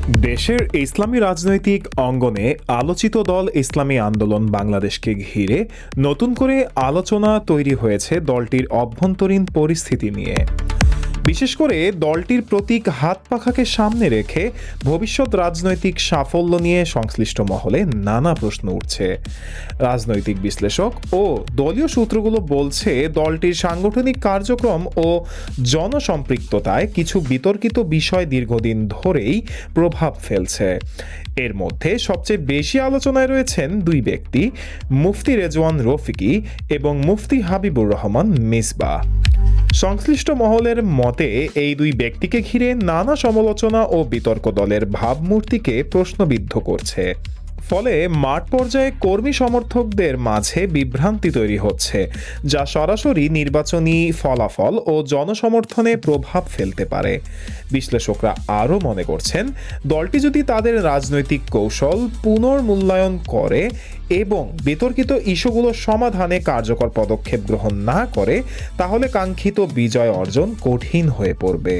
দেশের ইসলামী রাজনৈতিক অঙ্গনে আলোচিত দল ইসলামী আন্দোলন বাংলাদেশকে ঘিরে নতুন করে আলোচনা তৈরি হয়েছে দলটির অভ্যন্তরীণ পরিস্থিতি নিয়ে। বিশেষ করে দলটির প্রতীক হাত পাখাকে সামনে রেখে ভবিষ্যৎ রাজনৈতিক সাফল্য নিয়ে সংশ্লিষ্ট মহলে নানা প্রশ্ন উঠছে। রাজনৈতিক বিশ্লেষক ও দলীয় সূত্রগুলো বলছে দলটির সাংগঠনিক কার্যক্রম ও জনসম্পৃক্ততায় কিছু বিতর্কিত বিষয় দীর্ঘদিন ধরেই প্রভাব ফেলছে। এর মধ্যে সবচেয়ে বেশি আলোচনায় রয়েছেন দুই ব্যক্তি, মুফতি রেজওয়ান রফিকি এবং মুফতি হাবিবুর রহমান মিসবাহ। সংশ্লিষ্ট মহলের মতে এই দুই ব্যক্তিকে ঘিরে নানা সমালোচনা ও বিতর্ক দলের ভাবমূর্তিকে প্রশ্নবিদ্ধ করছে। ফলে মাঠ পর্যায়ে কর্মী সমর্থকদের মাঝে বিভ্রান্তি তৈরি হচ্ছে, যা সরাসরি নির্বাচনী ফলাফল ও জনসমর্থনে প্রভাব ফেলতে পারে। বিশ্লেষকরা আরও মনে করছেন, দলটি যদি তাদের রাজনৈতিক কৌশল পুনর্মূল্যায়ন করে এবং বিতর্কিত ইস্যুগুলো সমাধানে কার্যকর পদক্ষেপ গ্রহণ না করে, তাহলে কাঙ্ক্ষিত বিজয় অর্জন কঠিন হয়ে পড়বে।